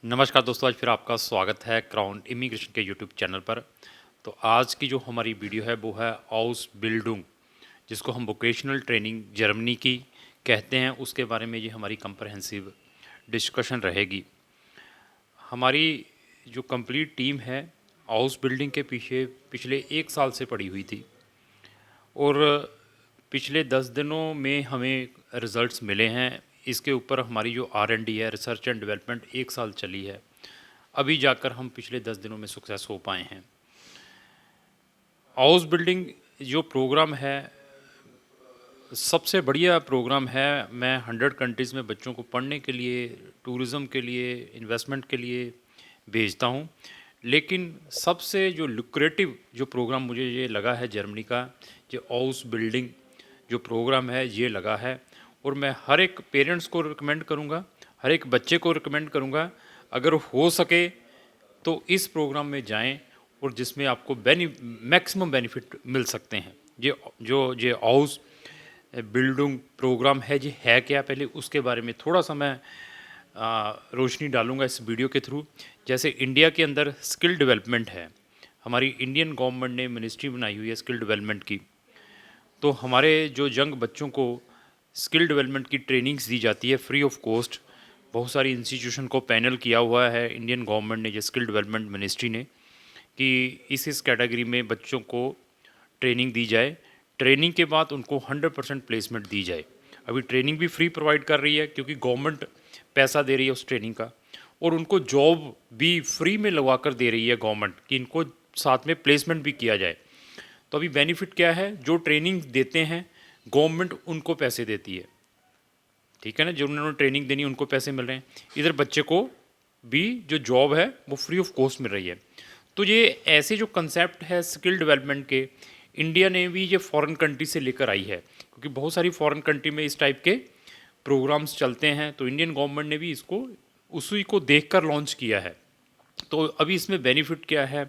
नमस्कार दोस्तों, आज फिर आपका स्वागत है क्राउन इमिग्रेशन के यूट्यूब चैनल पर। तो आज की जो हमारी वीडियो है वो है आउसबिल्डिंग, जिसको हम वोकेशनल ट्रेनिंग जर्मनी की कहते हैं, उसके बारे में ये हमारी कंप्रहेंसिव डिस्कशन रहेगी। हमारी जो कंप्लीट टीम है हाउस बिल्डिंग के पीछे पिछले 1 साल से पड़ी हुई थी और पिछले 10 दिनों में हमें रिज़ल्ट्स मिले हैं। इसके ऊपर हमारी जो R&D है, रिसर्च एंड डेवलपमेंट, 1 साल चली है। अभी जाकर हम पिछले 10 दिनों में सक्सेस हो पाए हैं। हाउस बिल्डिंग जो प्रोग्राम है सबसे बढ़िया प्रोग्राम है। मैं 100 कंट्रीज़ में बच्चों को पढ़ने के लिए, टूरिज़्म के लिए, इन्वेस्टमेंट के लिए भेजता हूँ। लेकिन सबसे जो लुक्रेटिव जो प्रोग्राम मुझे ये लगा है जर्मनी का, जो हाउस बिल्डिंग जो प्रोग्राम है ये लगा है। और मैं हर एक पेरेंट्स को रिकमेंड करूँगा, हर एक बच्चे को रिकमेंड करूँगा, अगर हो सके तो इस प्रोग्राम में जाएं और जिसमें आपको मैक्सिमम बेनिफिट मिल सकते हैं। ये हाउस बिल्डिंग प्रोग्राम है, ये है क्या, पहले उसके बारे में थोड़ा सा मैं रोशनी डालूंगा इस वीडियो के थ्रू। जैसे इंडिया के अंदर स्किल डेवलपमेंट है, हमारी इंडियन गवर्नमेंट ने मिनिस्ट्री बनाई हुई है स्किल डेवलपमेंट की। तो हमारे जो यंग बच्चों को स्किल डेवलपमेंट की ट्रेनिंग्स दी जाती है फ्री ऑफ कॉस्ट। बहुत सारी इंस्टीट्यूशन को पैनल किया हुआ है इंडियन गवर्नमेंट ने, जो स्किल डेवलपमेंट मिनिस्ट्री ने, कि इस कैटेगरी में बच्चों को ट्रेनिंग दी जाए। ट्रेनिंग के बाद उनको 100% प्लेसमेंट दी जाए। अभी ट्रेनिंग भी फ्री प्रोवाइड कर रही है क्योंकि गवर्नमेंट पैसा दे रही है उस ट्रेनिंग का, और उनको जॉब भी फ्री में लगवा कर दे रही है गवर्नमेंट कि इनको साथ में प्लेसमेंट भी किया जाए। तो अभी बेनिफिट क्या है, जो ट्रेनिंग देते हैं गवर्नमेंट उनको पैसे देती है, ठीक है ना, जो उन्होंने ट्रेनिंग देनी उनको पैसे मिल रहे हैं, इधर बच्चे को भी जो जॉब है वो फ्री ऑफ कॉस्ट मिल रही है। तो ये ऐसे जो कंसेप्ट है स्किल डेवलपमेंट के, इंडिया ने भी ये फॉरेन कंट्री से लेकर आई है, क्योंकि बहुत सारी फॉरेन कंट्री में इस टाइप के प्रोग्राम्स चलते हैं। तो इंडियन गवर्नमेंट ने भी इसको उसी को देखकर लॉन्च किया है। तो अभी इसमें बेनिफिट क्या है,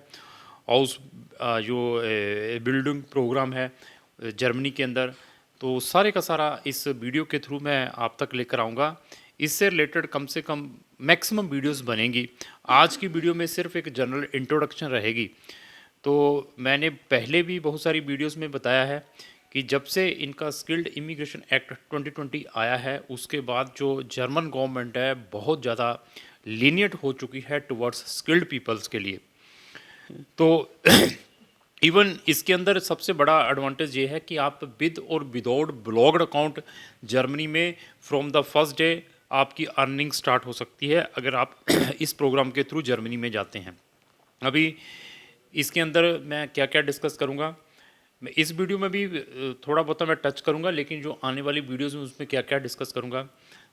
हाउस जो बिल्डिंग प्रोग्राम है जर्मनी के अंदर, तो सारे का सारा इस वीडियो के थ्रू मैं आप तक लेकर आऊँगा। इससे रिलेटेड कम से कम मैक्सिमम वीडियोस बनेंगी। आज की वीडियो में सिर्फ एक जनरल इंट्रोडक्शन रहेगी। तो मैंने पहले भी बहुत सारी वीडियोस में बताया है कि जब से इनका स्किल्ड इमिग्रेशन एक्ट 2020 आया है, उसके बाद जो जर्मन गवर्नमेंट है बहुत ज़्यादा लीनियट हो चुकी है टुवर्ड्स स्किल्ड पीपल्स के लिए। तो इवन इसके अंदर सबसे बड़ा एडवांटेज ये है कि आप विद और विदाउट ब्लॉग्ड अकाउंट जर्मनी में फ्रॉम द फर्स्ट डे आपकी अर्निंग स्टार्ट हो सकती है अगर आप इस प्रोग्राम के थ्रू जर्मनी में जाते हैं। अभी इसके अंदर मैं क्या क्या डिस्कस करूँगा, मैं इस वीडियो में भी थोड़ा बहुत मैं टच करूँगा, लेकिन जो आने वाली वीडियोज़ में उसमें क्या क्या डिस्कस करूँगा।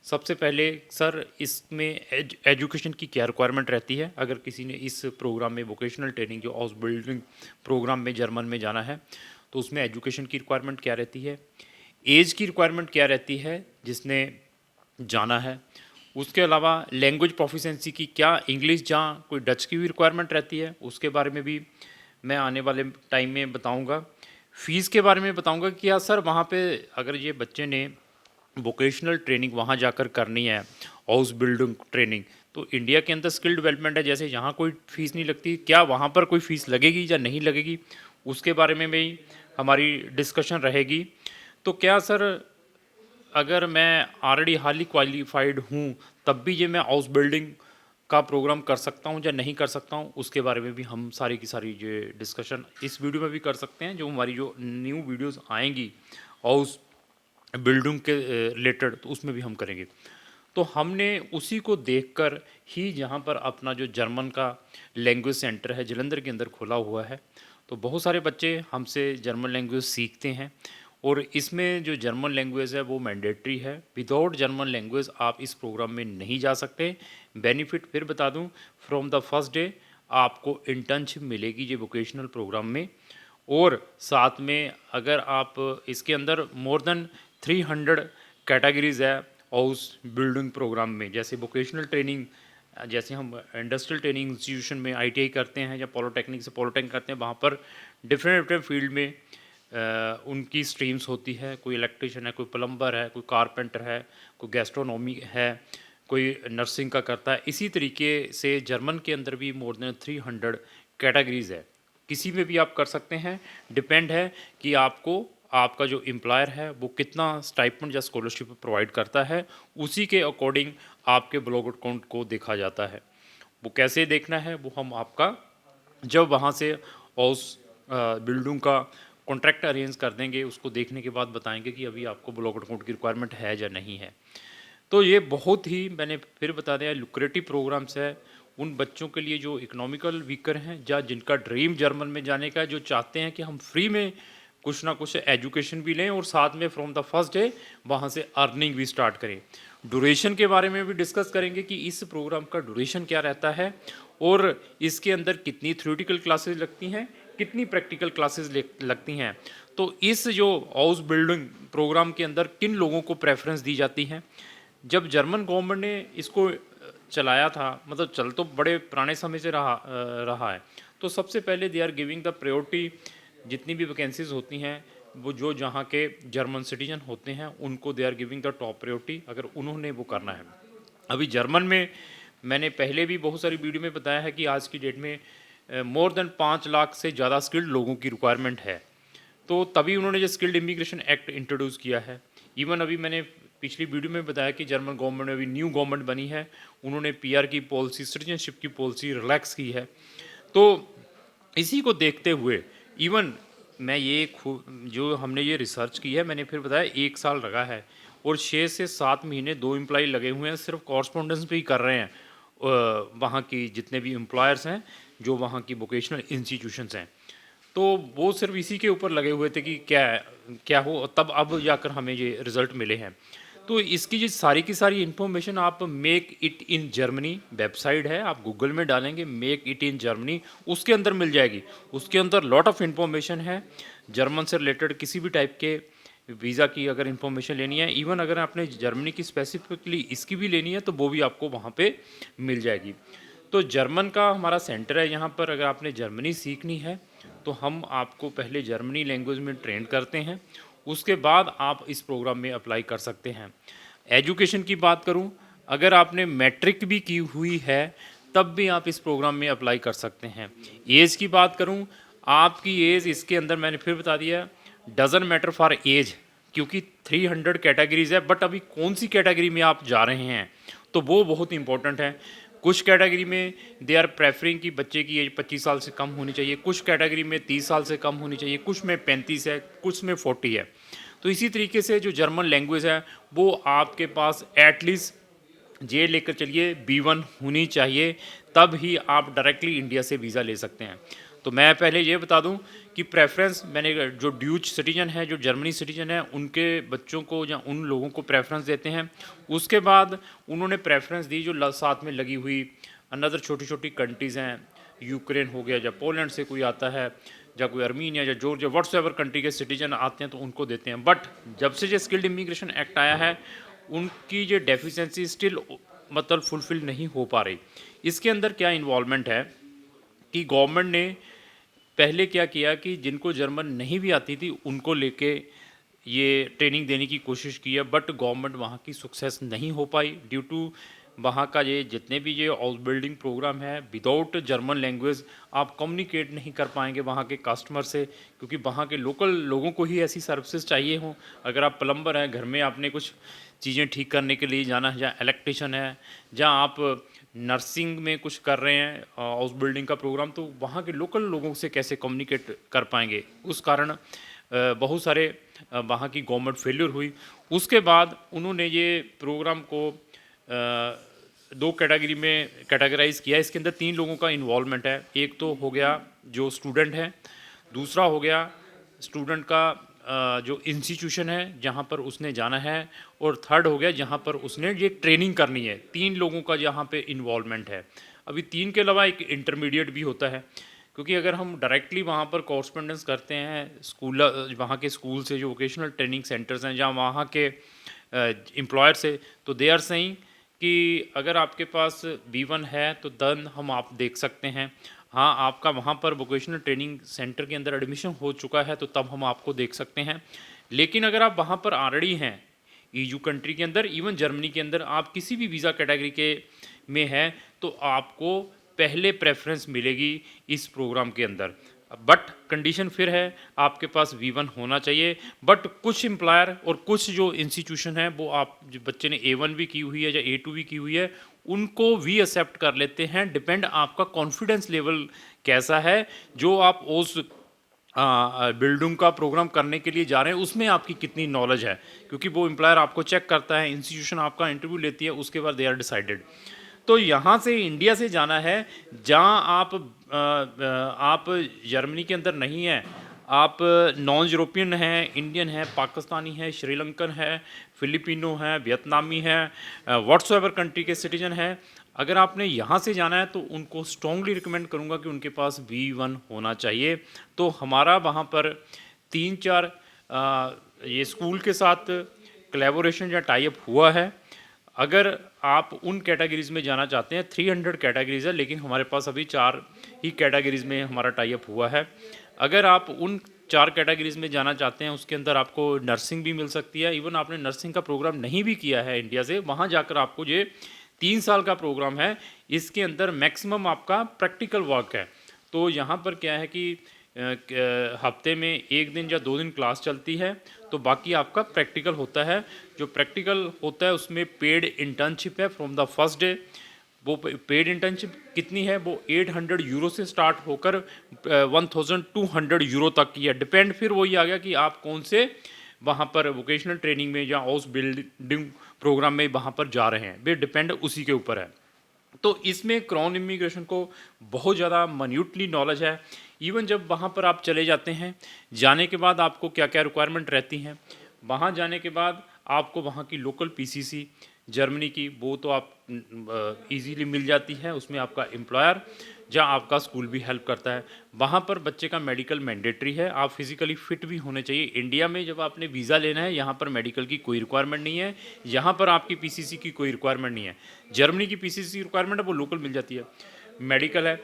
सबसे पहले सर, इसमें एजुकेशन की क्या रिक्वायरमेंट रहती है अगर किसी ने इस प्रोग्राम में वोकेशनल ट्रेनिंग जो हाउस बिल्डिंग प्रोग्राम में जर्मन में जाना है, तो उसमें एजुकेशन की रिक्वायरमेंट क्या रहती है, एज की रिक्वायरमेंट क्या रहती है जिसने जाना है, उसके अलावा लैंग्वेज प्रोफिशेंसी की क्या इंग्लिश जहाँ कोई डच की भी रिक्वायरमेंट रहती है, उसके बारे में भी मैं आने वाले टाइम में बताऊँगा। फ़ीस के बारे में बताऊँगा कि यार सर, वहाँ पे अगर ये बच्चे ने वोकेशनल ट्रेनिंग वहाँ जाकर करनी है, हाउस बिल्डिंग ट्रेनिंग, तो इंडिया के अंदर स्किल डेवलपमेंट है, जैसे यहाँ कोई फ़ीस नहीं लगती, क्या वहाँ पर कोई फ़ीस लगेगी या नहीं लगेगी, उसके बारे में भी हमारी डिस्कशन रहेगी। तो क्या सर, अगर मैं ऑलरेडी हाईली क्वालिफाइड हूँ तब भी ये मैं हाउस बिल्डिंग का प्रोग्राम कर सकता हूँ या नहीं कर सकता हूँ, उसके बारे में भी हम सारी की सारी ये डिस्कशन इस वीडियो में भी कर सकते हैं। जो हमारी जो न्यू वीडियोस आएंगी हाउस बिल्डिंग के रिलेटेड, तो उसमें भी हम करेंगे। तो हमने उसी को देखकर ही यहाँ पर अपना जो जर्मन का लैंग्वेज सेंटर है जलंधर के अंदर खोला हुआ है। तो बहुत सारे बच्चे हमसे जर्मन लैंग्वेज सीखते हैं, और इसमें जो जर्मन लैंग्वेज है वो मैंडेटरी है। विदाउट जर्मन लैंग्वेज आप इस प्रोग्राम में नहीं जा सकते। बेनिफिट फिर बता दूं, फ्रॉम द फर्स्ट डे आपको इंटर्नशिप मिलेगी ये वोकेशनल प्रोग्राम में, और साथ में अगर आप इसके अंदर मोर देन 300 कैटेगरीज है हाउस बिल्डिंग प्रोग्राम में, जैसे वोकेशनल ट्रेनिंग, जैसे हम इंडस्ट्रियल ट्रेनिंग इंस्टीट्यूशन में आईटीआई करते हैं या पॉलिटेक्निक से पॉलिटेक्निक करते हैं, वहाँ पर डिफरेंट डिफरेंट फील्ड में उनकी स्ट्रीम्स होती है। कोई इलेक्ट्रिशियन है, कोई प्लम्बर है, कोई कारपेंटर है, कोई गैस्ट्रोनॉमी है, कोई नर्सिंग का करता है। इसी तरीके से जर्मन के अंदर भी मोर देन 300 कैटेगरीज़ है। किसी में भी आप कर सकते हैं, डिपेंड है कि आपको आपका जो एम्प्लॉयर है वो कितना स्टाइपेंड या स्कॉलरशिप प्रोवाइड करता है, उसी के अकॉर्डिंग आपके ब्लॉक अकाउंट को देखा जाता है। वो कैसे देखना है वो हम आपका जब वहाँ से उस बिल्डिंग का कॉन्ट्रैक्ट अरेंज कर देंगे, उसको देखने के बाद बताएंगे कि अभी आपको ब्लॉक अकाउंट की रिक्वायरमेंट है या नहीं है। तो ये बहुत ही मैंने फिर बता दिया लुक्रेटिव प्रोग्राम्स है उन बच्चों के लिए जो इकोनॉमिकल वीकर हैं या जिनका ड्रीम जर्मन में जाने का है, जो चाहते हैं कि हम फ्री में कुछ ना कुछ एजुकेशन भी लें और साथ में फ्रॉम द फर्स्ट डे वहाँ से अर्निंग भी स्टार्ट करें। ड्यूरेशन के बारे में भी डिस्कस करेंगे कि इस प्रोग्राम का ड्यूरेशन क्या रहता है और इसके अंदर कितनी थ्योरेटिकल क्लासेस लगती हैं, कितनी प्रैक्टिकल क्लासेस लगती हैं। तो इस जो हाउस बिल्डिंग प्रोग्राम के अंदर किन लोगों को प्रेफरेंस दी जाती है। जब जर्मन गवर्नमेंट ने इसको चलाया था, मतलब चल तो बड़े पुराने समय से रहा है, तो सबसे पहले they are giving the priority. जितनी भी वैकेंसीज होती हैं वो जो जहाँ के जर्मन सिटीजन होते हैं उनको they are giving the top priority, अगर उन्होंने वो करना है। अभी जर्मन में मैंने पहले भी बहुत सारी वीडियो में बताया है कि आज की डेट में मोर देन 5 लाख से ज़्यादा स्किल्ड लोगों की रिक्वायरमेंट है। तो तभी उन्होंने जो स्किल्ड इमिग्रेशन एक्ट इंट्रोड्यूस किया है। इवन अभी मैंने पिछली वीडियो में बताया कि जर्मन गवर्नमेंट में अभी न्यू गवर्नमेंट बनी है, उन्होंने पीआर की पॉलिसी, सिटीजनशिप की पॉलिसी रिलैक्स की है। तो इसी को देखते हुए इवन मैं ये जो हमने ये रिसर्च की है, मैंने फिर बताया 1 साल लगा है और 6 से 7 महीने 2 एम्प्लॉय लगे हुए हैं, सिर्फ कॉरस्पॉन्डेंस पे ही कर रहे हैं वहाँ की जितने भी एम्प्लॉयर्स हैं, जो वहाँ की वोकेशनल इंस्टीट्यूशंस हैं। तो वो सिर्फ इसी के ऊपर लगे हुए थे कि क्या हो, तब अब जाकर हमें ये रिज़ल्ट मिले हैं। तो इसकी जो सारी की सारी इन्फॉर्मेशन आप make it in Germany website है, आप गूगल में डालेंगे मेक इट इन जर्मनी, उसके अंदर मिल जाएगी। उसके अंदर लॉट ऑफ इन्फॉर्मेशन है जर्मन से रिलेटेड, किसी भी टाइप के वीज़ा की अगर इन्फॉर्मेशन लेनी है, इवन अगर आपने जर्मनी की स्पेसिफिकली इसकी भी लेनी है तो वो भी आपको वहाँ पे मिल जाएगी। तो जर्मन का हमारा सेंटर है यहाँ पर। अगर आपने जर्मनी सीखनी है तो हम आपको पहले जर्मनी लैंग्वेज में ट्रेन करते हैं, उसके बाद आप इस प्रोग्राम में अप्लाई कर सकते हैं। एजुकेशन की बात करूं, अगर आपने मैट्रिक भी की हुई है तब भी आप इस प्रोग्राम में अप्लाई कर सकते हैं। एज की बात करूं, आपकी एज इसके अंदर मैंने फिर बता दिया डजन मैटर फॉर एज, क्योंकि 300 कैटेगरीज है, बट अभी कौन सी कैटेगरी में आप जा रहे हैं तो वो बहुत इंपॉर्टेंट है। कुछ कैटेगरी में दे आर प्रेफरिंग कि बच्चे की एज 25 साल से कम होनी चाहिए, कुछ कैटेगरी में 30 साल से कम होनी चाहिए, कुछ में 35 है, कुछ में 40 है। तो इसी तरीके से जो जर्मन लैंग्वेज है वो आपके पास एटलीस्ट जे लेकर चलिए B1 होनी चाहिए, तब ही आप डायरेक्टली इंडिया से वीज़ा ले सकते हैं। तो मैं पहले ये बता दूं कि प्रेफरेंस मैंने जो ड्यूच सिटीजन है, जो जर्मनी सिटीजन है, उनके बच्चों को या उन लोगों को प्रेफरेंस देते हैं। उसके बाद उन्होंने प्रेफरेंस दी जो साथ में लगी हुई अनदर छोटी छोटी कंट्रीज़ हैं, यूक्रेन हो गया, या पोलैंड से कोई आता है, या कोई अर्मीनिया या जॉर्जिया, व्हाट्सएवर कंट्री के सिटीजन आते हैं तो उनको देते हैं। बट जब से जो स्किल्ड इमिग्रेशन एक्ट आया है उनकी जो डेफिशिएंसी स्टिल मतलब फुलफिल नहीं हो पा रही। इसके अंदर क्या इन्वॉल्वमेंट है कि गवर्नमेंट ने पहले क्या किया कि जिनको जर्मन नहीं भी आती थी उनको लेके ये ट्रेनिंग देने की कोशिश की है, बट गवर्नमेंट वहाँ की सक्सेस नहीं हो पाई ड्यू टू वहाँ का ये जितने भी ये हाउस बिल्डिंग प्रोग्राम है, विदाउट जर्मन लैंग्वेज आप कम्युनिकेट नहीं कर पाएंगे वहाँ के कस्टमर से, क्योंकि वहाँ के लोकल लोगों को ही ऐसी सर्विसेज चाहिए हों। अगर आप प्लम्बर हैं, घर में आपने कुछ चीज़ें ठीक करने के लिए जाना है, जहाँ इलेक्ट्रिशियन है, जहाँ आप नर्सिंग में कुछ कर रहे हैं हाउस बिल्डिंग का प्रोग्राम, तो वहाँ के लोकल लोगों से कैसे कम्युनिकेट कर पाएंगे। उस कारण बहुत सारे वहाँ की गवर्नमेंट फेल्यूर हुई। उसके बाद उन्होंने ये प्रोग्राम को 2 कैटेगरी में कैटेगराइज किया। इसके अंदर 3 लोगों का इन्वॉल्वमेंट है। एक तो हो गया जो स्टूडेंट है, दूसरा हो गया स्टूडेंट का जो इंस्टीट्यूशन है जहाँ पर उसने जाना है, और थर्ड हो गया जहाँ पर उसने ये ट्रेनिंग करनी है। 3 लोगों का यहाँ पे इन्वॉल्वमेंट है। अभी 3 के अलावा एक इंटरमीडिएट भी होता है, क्योंकि अगर हम डायरेक्टली वहाँ पर कॉरस्पॉन्डेंस करते हैं स्कूल, वहाँ के स्कूल से जो वोकेशनल ट्रेनिंग सेंटर्स हैं जहाँ वहाँ के एम्प्लॉयर से, तो दे आर सेइंग कि अगर आपके पास B1 है तो देन हम आप देख सकते हैं। हाँ, आपका वहाँ पर वोकेशनल ट्रेनिंग सेंटर के अंदर एडमिशन हो चुका है तो तब हम आपको देख सकते हैं। लेकिन अगर आप वहाँ पर ऑलरेडी हैं, ईयू कंट्री के अंदर, इवन जर्मनी के अंदर आप किसी भी वीज़ा कैटेगरी के में हैं तो आपको पहले प्रेफरेंस मिलेगी इस प्रोग्राम के अंदर। बट कंडीशन फिर है, आपके पास V1 होना चाहिए। बट कुछ एम्प्लॉयर और कुछ जो इंस्टीट्यूशन है वो आप जो बच्चे ने A1 भी की हुई है या A2 भी की हुई है उनको भी एक्सेप्ट कर लेते हैं। डिपेंड आपका कॉन्फिडेंस लेवल कैसा है, जो आप उस बिल्डिंग का प्रोग्राम करने के लिए जा रहे हैं उसमें आपकी कितनी नॉलेज है, क्योंकि वो एम्प्लॉयर आपको चेक करता है, इंस्टीट्यूशन आपका इंटरव्यू लेती है, उसके बाद दे आर डिसाइडेड। तो यहाँ से इंडिया से जाना है जहाँ आप जर्मनी के अंदर नहीं हैं, आप नॉन यूरोपियन हैं, इंडियन है, पाकिस्तानी है, श्रीलंकन है, फिलिपिनो है, वियतनामी है, व्हाट्सएवर कंट्री के सिटीजन हैं। अगर आपने यहाँ से जाना है तो उनको स्ट्रॉन्गली रिकमेंड करूँगा कि उनके पास V1 होना चाहिए। तो हमारा वहाँ पर 3-4 ये स्कूल के साथ कोलैबोरेशन या टाई अप हुआ है। अगर आप उन कैटेगरीज़ में जाना चाहते हैं, 300 कैटेगरीज़ है, लेकिन हमारे पास अभी 4 ही कैटेगरीज़ में हमारा टाई अप हुआ है। अगर आप उन 4 कैटेगरीज़ में जाना चाहते हैं, उसके अंदर आपको नर्सिंग भी मिल सकती है। इवन आपने नर्सिंग का प्रोग्राम नहीं भी किया है इंडिया से, वहाँ जाकर आपको ये 3 साल का प्रोग्राम है, इसके अंदर मैक्सिमम आपका प्रैक्टिकल वर्क है। तो यहाँ पर क्या है कि हफ्ते में 1 दिन या 2 दिन क्लास चलती है, तो बाकी आपका प्रैक्टिकल होता है। जो प्रैक्टिकल होता है उसमें पेड इंटर्नशिप है फ्रॉम द फर्स्ट डे। वो पेड इंटर्नशिप कितनी है, वो 800 यूरो से स्टार्ट होकर 1200 यूरो तक की है। डिपेंड फिर वही आ गया कि आप कौन से वहाँ पर वोकेशनल ट्रेनिंग में या हाउस बिल्डिंग प्रोग्राम में वहाँ पर जा रहे हैं, वे डिपेंड उसी के ऊपर है। तो इसमें क्राउन इमिग्रेशन को बहुत ज़्यादा मन्यूटली नॉलेज है। इवन जब वहाँ पर आप चले जाते हैं, जाने के बाद आपको क्या क्या रिक्वायरमेंट रहती हैं, वहाँ जाने के बाद आपको वहाँ की लोकल पीसीसी जर्मनी की वो तो आप इजीली मिल जाती है, उसमें आपका एम्प्लॉयर जहाँ आपका स्कूल भी हेल्प करता है। वहाँ पर बच्चे का मेडिकल मैंडेटरी है, आप फिजिकली फिट भी होने चाहिए। इंडिया में जब आपने वीज़ा लेना है, यहाँ पर मेडिकल की कोई रिक्वायरमेंट नहीं है, यहाँ पर आपकी पीसीसी की कोई रिक्वायरमेंट नहीं है। जर्मनी की पीसीसी रिक्वायरमेंट है वो लोकल मिल जाती है। मेडिकल है।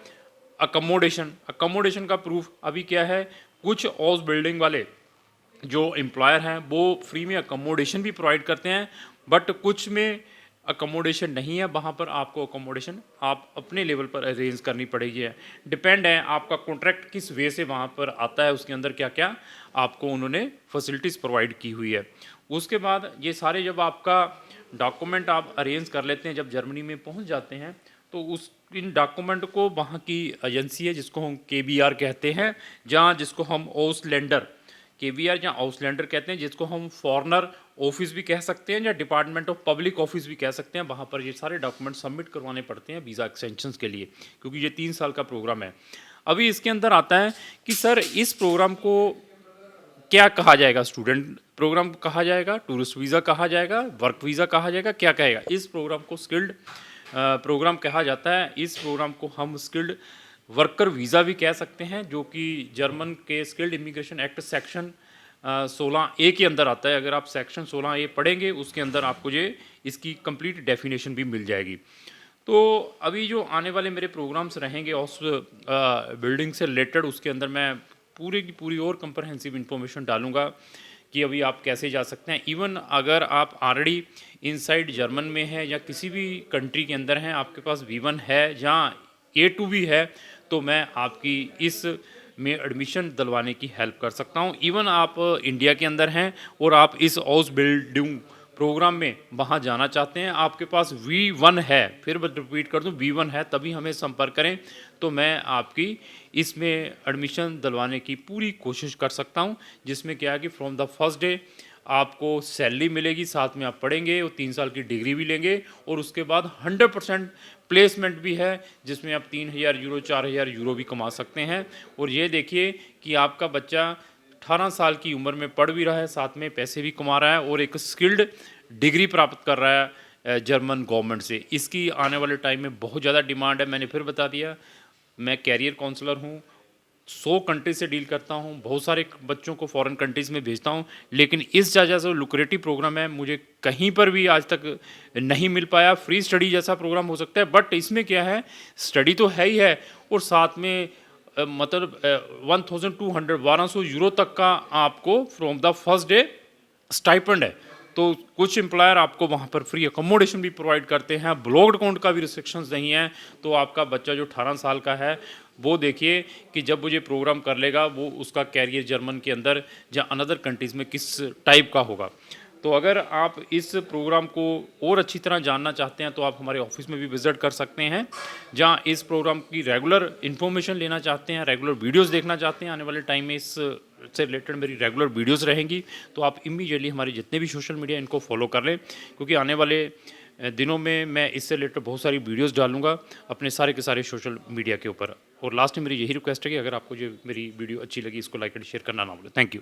अकोमोडेशन का प्रूफ अभी क्या है, कुछ हाउस बिल्डिंग वाले जो एम्प्लॉयर हैं वो फ्री में अकोमोडेशन भी प्रोवाइड करते हैं, बट कुछ में अकोमोडेशन नहीं है, वहाँ पर आपको अकोमोडेशन आप अपने लेवल पर अरेंज करनी पड़ेगी। डिपेंड है आपका कॉन्ट्रैक्ट किस वे से वहाँ पर आता है, उसके अंदर क्या क्या आपको उन्होंने फैसिलिटीज़ प्रोवाइड की हुई है। उसके बाद ये सारे जब आपका डॉक्यूमेंट आप अरेंज कर लेते हैं, जब जर्मनी में पहुँच जाते हैं तो उस इन डॉक्यूमेंट को वहाँ की एजेंसी है जिसको हम KBR कहते हैं, जहाँ जिसको हम ऑसलैंडर KBR जहाँ आउसलैंडर कहते हैं, जिसको हम फॉरेनर ऑफिस भी कह सकते हैं या डिपार्टमेंट ऑफ पब्लिक ऑफिस भी कह सकते हैं। वहाँ पर ये सारे डॉक्यूमेंट सबमिट करवाने पड़ते हैं वीज़ा एक्सटेंशंस के लिए, क्योंकि ये 3 साल का प्रोग्राम है। अभी इसके अंदर आता है कि सर इस प्रोग्राम को क्या कहा जाएगा, स्टूडेंट प्रोग्राम कहा जाएगा, टूरिस्ट वीज़ा कहा जाएगा, वर्क वीज़ा कहा जाएगा, क्या कहेगा। इस प्रोग्राम को स्किल्ड प्रोग्राम कहा जाता है। इस प्रोग्राम को हम स्किल्ड वर्कर वीज़ा भी कह सकते हैं, जो कि जर्मन के skilled immigration act section 16A के अंदर आता है। अगर आप सेक्शन 16A पढ़ेंगे उसके अंदर आपको ये इसकी कंप्लीट डेफिनेशन भी मिल जाएगी। तो अभी जो आने वाले मेरे प्रोग्राम्स रहेंगे उस बिल्डिंग से रिलेटेड, उसके अंदर मैं पूरी की पूरी और कंप्रहेंसिव इन्फॉर्मेशन डालूंगा कि अभी आप कैसे जा सकते हैं। इवन अगर आप ऑलरेडी इनसाइड जर्मन में हैं या किसी भी कंट्री के अंदर हैं, आपके पास V1 है, जहाँ A2 भी है, तो मैं आपकी इस में एडमिशन दिलवाने की हेल्प कर सकता हूँ। इवन आप इंडिया के अंदर हैं और आप इस हाउस बिल्डिंग प्रोग्राम में वहाँ जाना चाहते हैं, आपके पास V1 है, फिर मैं रिपीट कर दूँ V1 है, तभी हमें संपर्क करें, तो मैं आपकी इसमें एडमिशन दिलवाने की पूरी कोशिश कर सकता हूँ। जिसमें क्या है कि फ्रॉम द फर्स्ट डे आपको सैलरी मिलेगी, साथ में आप पढ़ेंगे और 3 साल की डिग्री भी लेंगे, और उसके बाद 100% प्लेसमेंट भी है, जिसमें आप 3000 यूरो 4000 यूरो भी कमा सकते हैं। और ये देखिए कि आपका बच्चा 18 साल की उम्र में पढ़ भी रहा है, साथ में पैसे भी कमा रहा है और एक स्किल्ड डिग्री प्राप्त कर रहा है जर्मन गवर्नमेंट से। इसकी आने वाले टाइम में बहुत ज़्यादा डिमांड है। मैंने फिर बता दिया, मैं कैरियर काउंसलर हूँ, 100 कंट्रीज से डील करता हूँ, बहुत सारे बच्चों को फॉरेन कंट्रीज़ में भेजता हूँ, लेकिन इस जगह से लुक्रेटिव प्रोग्राम है, मुझे कहीं पर भी आज तक नहीं मिल पाया। फ्री स्टडी जैसा प्रोग्राम हो सकता है, बट इसमें क्या है, स्टडी तो है ही है और साथ में मतलब 1200 यूरो तक का आपको from the first day stipend है। तो कुछ एम्प्लॉयर आपको वहाँ पर फ्री अकोमोडेशन भी प्रोवाइड करते हैं, ब्लॉक्ड अकाउंट का भी रिस्ट्रिक्शंस नहीं है। तो आपका बच्चा जो 18 साल का है वो देखिए कि जब वो ये प्रोग्राम कर लेगा वो उसका कैरियर जर्मन के अंदर या अनदर कंट्रीज़ में किस टाइप का होगा। तो अगर आप इस प्रोग्राम को और अच्छी तरह जानना चाहते हैं तो आप हमारे ऑफिस में भी विज़िट कर सकते हैं, जहाँ इस प्रोग्राम की रेगुलर इन्फॉर्मेशन लेना चाहते हैं, रेगुलर वीडियोस देखना चाहते हैं। आने वाले टाइम में इस से रिलेटेड मेरी रेगुलर वीडियोस रहेंगी, तो आप इमीडिएटली हमारे जितने भी सोशल मीडिया इनको फॉलो कर लें, क्योंकि आने वाले दिनों में मैं इससे रिलेटेड बहुत सारी वीडियोस डालूंगा अपने सारे के सारे सोशल मीडिया के ऊपर। और लास्ट में मेरी यही रिक्वेस्ट है कि अगर आपको जो मेरी वीडियो अच्छी लगी इसको लाइक एंड शेयर करना ना भूलें। Thank you.